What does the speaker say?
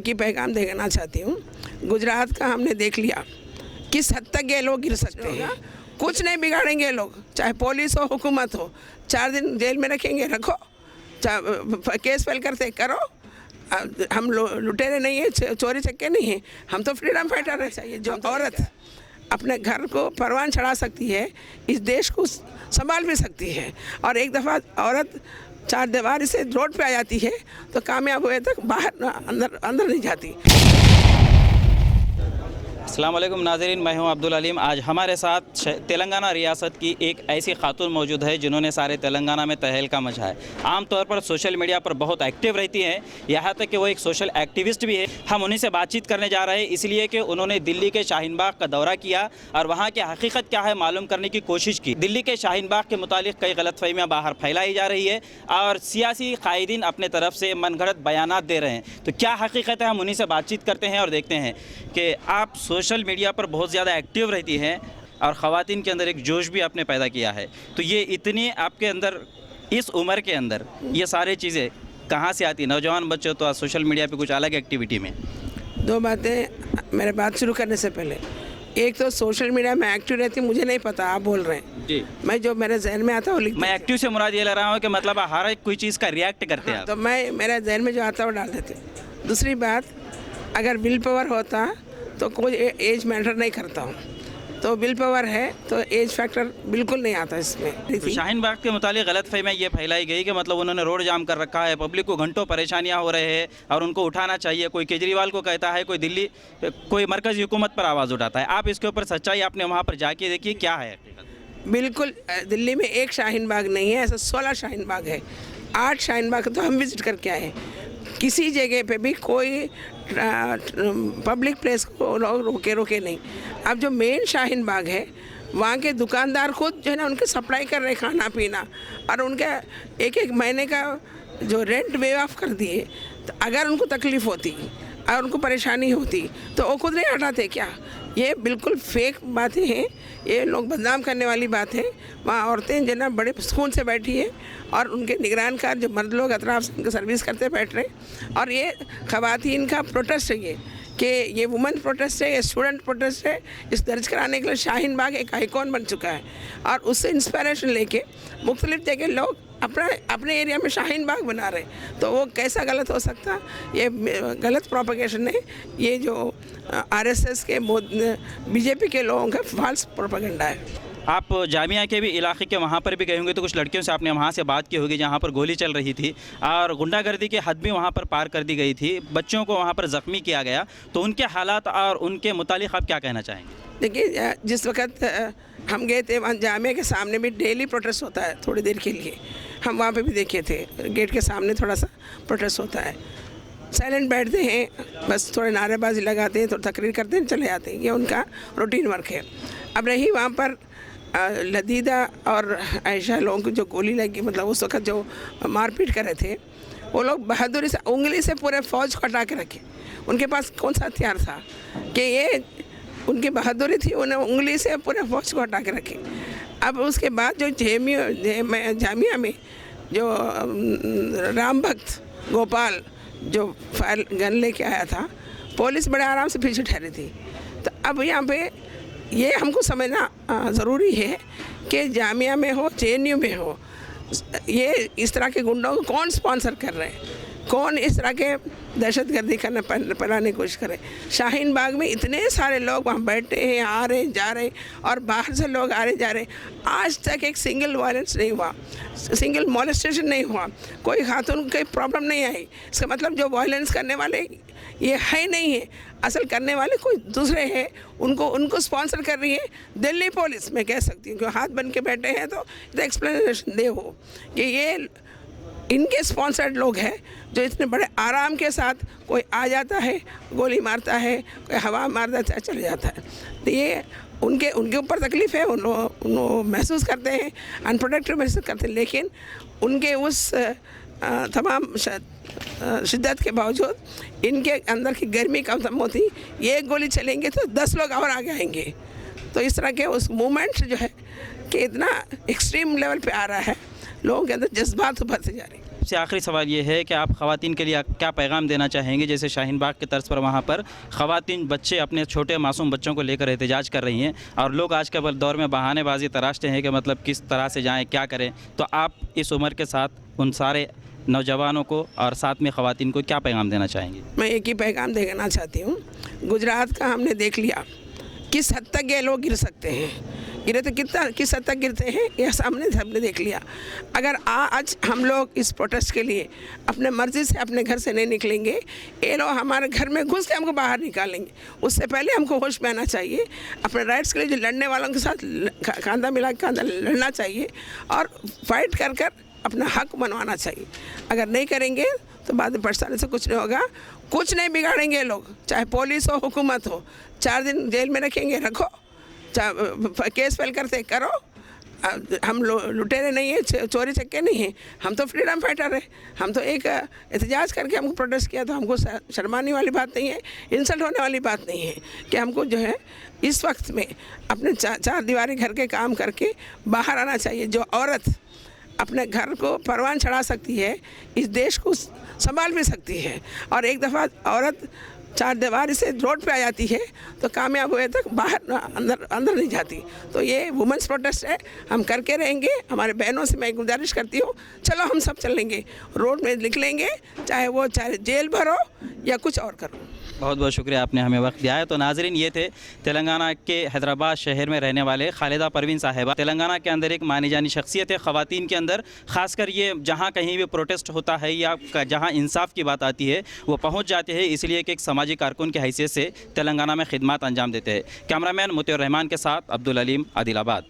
ही पैगाम देना चाहती हूँ। गुजरात का हमने देख लिया किस हद तक ये लोग गिर सकते हैं। कुछ नहीं बिगाड़ेंगे लोग, चाहे पुलिस हो हुकूमत हो, 4 दिन जेल में रखेंगे, रखो, केस फाइल करते करो। हम लुटेरे नहीं है, चोरी चक्के नहीं है, हम तो फ्रीडम फाइटर है। चाहिए जो औरत अपने घर को परवान चढ़ा सकती है, इस देश को संभाल भी सकती है। और एक दफ़ा औरत 4 दीवार से रोड पे आ जाती है तो कामयाब हुए तक बाहर अंदर नहीं जाती। अस्सलाम वालेकुम नाज़रीन, मैं हूं अब्दुल अलीम। आज हमारे साथ तेलंगाना रियासत की एक ऐसी खातून मौजूद है जिन्होंने सारे तेलंगाना में तहलका मचा है। आमतौर पर सोशल मीडिया पर बहुत एक्टिव रहती हैं, यहाँ तक कि वो एक सोशल एक्टिविस्ट भी है। हम उन्हीं से बातचीत करने जा रहे हैं इसलिए कि उन्होंने दिल्ली के शाहीन बाग का दौरा किया और वहाँ की हकीकत क्या है मालूम करने की कोशिश की। दिल्ली के शाहीन बाग के मुतालिक कई गलतफहमियाँ बाहर फैलाई जा रही है और सियासी कायदीन अपने तरफ से मनगढ़ंत बयानात दे रहे हैं। तो क्या हकीकत है, हम उन्हीं से बातचीत करते हैं और देखते हैं कि आप सोशल मीडिया पर बहुत ज़्यादा एक्टिव रहती हैं और ख़वातीन के अंदर एक जोश भी आपने पैदा किया है। तो ये इतनी आपके अंदर इस उम्र के अंदर ये सारी चीज़ें कहाँ से आती? नौजवान बच्चे तो आज सोशल मीडिया पे कुछ अलग एक्टिविटी में। 2 बातें मेरे बात शुरू करने से पहले। एक तो सोशल मीडिया में एक्टिव रहती, मुझे नहीं पता, आप बोल रहे हैं जी। मैं जो मेरे जहन में आता है वो लिख, मैं एक्टिव से मुराद ये ले रहा हूँ कि मतलब हर एक कोई चीज़ का रिएक्ट करते हैं। तो मैं मेरे जहन में जो आता है वो डाल देते। दूसरी बात, अगर विल पावर होता तो कोई एज मैटर नहीं करता हूँ, तो विल पावर है तो एज फैक्टर बिल्कुल नहीं आता इसमें। तो शाहीन बाग के मुतालिक गलतफहमी ये फैलाई गई कि मतलब उन्होंने रोड जाम कर रखा है, पब्लिक को घंटों परेशानियां हो रहे हैं और उनको उठाना चाहिए। कोई केजरीवाल को कहता है, कोई दिल्ली, कोई मरकज़ी हुकूमत पर आवाज़ उठाता है। आप इसके ऊपर सच्चाई आपने वहाँ पर जाके देखिए क्या है? बिल्कुल, दिल्ली में एक शाहीन बाग नहीं है, ऐसा 16 शाहीन बाग है। 8 शाहीन बाग तो हम विजिट करके आए। किसी जगह पे भी कोई पब्लिक प्लेस को रोके नहीं। अब जो मेन शाहीन बाग है वहाँ के दुकानदार खुद जो है ना उनके सप्लाई कर रहे खाना पीना, और उनका एक महीने का जो रेंट वेव ऑफ कर दिए। तो अगर उनको तकलीफ़ होती और उनको परेशानी होती तो वो खुद नहीं हटाते क्या? ये बिल्कुल फेक बातें हैं, ये लोग बदनाम करने वाली बात है। वहाँ औरतें जो ना बड़े सुकून से बैठी है और उनके निगरान का जो मर्द लोग अतराफ से उनकी सर्विस करते बैठ रहे। और ये ख़वातीन का प्रोटेस्ट है कि ये वुमेन प्रोटेस्ट है, ये स्टूडेंट प्रोटेस्ट है। इस दर्ज कराने के लिए शाहीन बाग एक आइकॉन बन चुका है और उससे इंस्पिरेशन लेके मुख्तलिफ जगह लोग अपने एरिया में शाहीन बाग बना रहे। तो वो कैसा गलत हो सकता? ये गलत प्रोपेगेशन है, ये जो आरएसएस के बीजेपी के लोगों का फॉल्स प्रोपेगेंडा है। आप जामिया के भी इलाके के वहाँ पर भी गए होंगे, तो कुछ लड़कियों से आपने वहाँ से बात की होगी जहाँ पर गोली चल रही थी और गुंडागर्दी की हद भी वहाँ पर पार कर दी गई थी, बच्चों को वहाँ पर ज़ख्मी किया गया। तो उनके हालात और उनके मुतालिक आप क्या कहना चाहेंगे? देखिए, जिस वक्त हम गए थे वहाँ जामिया के सामने भी डेली प्रोटेस्ट होता है थोड़ी देर के लिए। हम वहाँ पे भी देखे थे, गेट के सामने थोड़ा सा प्रोटेस्ट होता है। साइलेंट बैठते हैं, बस थोड़े नारेबाजी लगाते हैं, तो तकरीर करते हैं, चले जाते हैं। ये उनका रूटीन वर्क है। अब रही वहाँ पर लदीदा और आयशा लोगों की जो गोली लगी, मतलब उस वक्त जो मारपीट कर रहे थे, वो लोग बहादुरी से उंगली से पूरे फ़ौज को हटा के रखे। उनके पास कौन सा हथियार था कि ये उनकी बहादुरी थी, उन्हें उंगली से पूरे फ़ौज को हटा के रखे। अब उसके बाद जो जामिया में जो राम भक्त गोपाल जो फायर गन लेके आया था, पुलिस बड़े आराम से पीछे ठहरी थी। तो अब यहाँ पे ये हमको समझना ज़रूरी है कि जामिया में हो, जेएनयू में हो, ये इस तरह के गुंडों को कौन स्पॉन्सर कर रहे हैं, कौन इस तरह के दहशतगर्दी करने फैलाने की कोशिश करे। शाहीन बाग में इतने सारे लोग वहाँ बैठे हैं, आ रहे जा रहे, और बाहर से लोग आ रहे जा रहे। आज तक एक सिंगल वायलेंस नहीं हुआ, सिंगल मॉलेस्टेशन नहीं हुआ, कोई खातून कोई प्रॉब्लम नहीं आई। इसका मतलब जो वायलेंस करने वाले ये है नहीं है, असल करने वाले कोई दूसरे हैं, उनको स्पॉन्सर कर रही है दिल्ली पुलिस। मैं कह सकती हूँ कि हाथ बन के बैठे हैं तो एक्सप्लेनेशन दे हो कि ये इनके स्पॉन्सर्ड लोग हैं जो इतने बड़े आराम के साथ कोई आ जाता है, गोली मारता है, कोई हवा मार देता है, चले जाता है। तो ये उनके ऊपर तकलीफ़ है, उन महसूस करते हैं, अनप्रोटेक्टेड महसूस करते हैं। लेकिन उनके उस तमाम शिद्दत के बावजूद इनके अंदर की गर्मी कम होती। ये गोली चलेंगे तो 10 लोग और आगे आएंगे। तो इस तरह के उस मूवमेंट जो है कि इतना एक्सट्रीम लेवल पे आ रहा है, लोगों के अंदर जज्बात उभरते जा रहे हैं। आपसे आखिरी सवाल ये है कि आप ख़वातीन के लिए क्या पैगाम देना चाहेंगे? जैसे शाहीन बाग की तर्ज पर वहाँ पर ख़वातीन बच्चे अपने छोटे मासूम बच्चों को लेकर एहतजाज कर रही हैं और लोग आज के दौर में बहानेबाजी तराशते हैं कि मतलब किस तरह से जाएँ, क्या करें। तो आप इस उम्र के साथ उन सारे नौजवानों को और साथ में ख़वातीन को क्या पैगाम देना चाहेंगे? मैं एक ही पैगाम देना चाहती हूँ। गुजरात का हमने देख लिया किस हद तक ये लोग गिर सकते हैं, गिरे तो किस हद तक गिरते हैं यह सामने सबने देख लिया। अगर आज हम लोग इस प्रोटेस्ट के लिए अपने मर्ज़ी से अपने घर से नहीं निकलेंगे, ये लोग हमारे घर में घुस के हमको बाहर निकालेंगे। उससे पहले हमको होश में आना चाहिए, अपने राइट्स के लिए जो लड़ने वालों के साथ कंधा मिला कंधा लड़ना चाहिए और फाइट कर कर अपना हक मनवाना चाहिए। अगर नहीं करेंगे तो बाद में पछताने से कुछ नहीं होगा। कुछ नहीं बिगाड़ेंगे लोग, चाहे पुलिस हो हुकूमत हो। 4 दिन जेल में रखेंगे, रखो, केस फाइल करते करो। हम लुटेरे नहीं हैं, चोरी चक्के नहीं हैं, हम तो फ्रीडम फाइटर है। हम तो एक एहतजाज करके हमको प्रोटेस्ट किया, तो हमको शर्माने वाली बात नहीं है, इंसल्ट होने वाली बात नहीं है कि हमको जो है इस वक्त में अपने चार दीवारी घर के काम करके बाहर आना चाहिए। जो औरत अपने घर को परवान चढ़ा सकती है, इस देश को संभाल भी सकती है। और एक दफ़ा औरत 4 दीवारी से रोड पे आ जाती है तो कामयाब हुए तक बाहर अंदर नहीं जाती। तो ये वुमेंस प्रोटेस्ट है, हम करके रहेंगे। हमारे बहनों से मैं गुजारिश करती हूँ, चलो हम सब चलेंगे, रोड में निकलेंगे, चाहे जेल भरो या कुछ और करो। बहुत बहुत शुक्रिया, आपने हमें वक्त दिया है। तो नाजरीन, ये थे तेलंगाना के हैदराबाद शहर में रहने वाले खालिदा परवीन साहिबा। तेलंगाना के अंदर एक मानी जानी शख्सियत है ख़वातीन के अंदर, ख़ासकर ये जहाँ कहीं भी प्रोटेस्ट होता है या जहाँ इंसाफ की बात आती है वो पहुँच जाते हैं, इसलिए कि एक समाजी कारकुन की हैसियत से तेलंगाना में खिदमत अंजाम देते हैं। कैमरामैन मुतीउर रहमान के साथ अब्दुल अलीम, आदिलाबाद।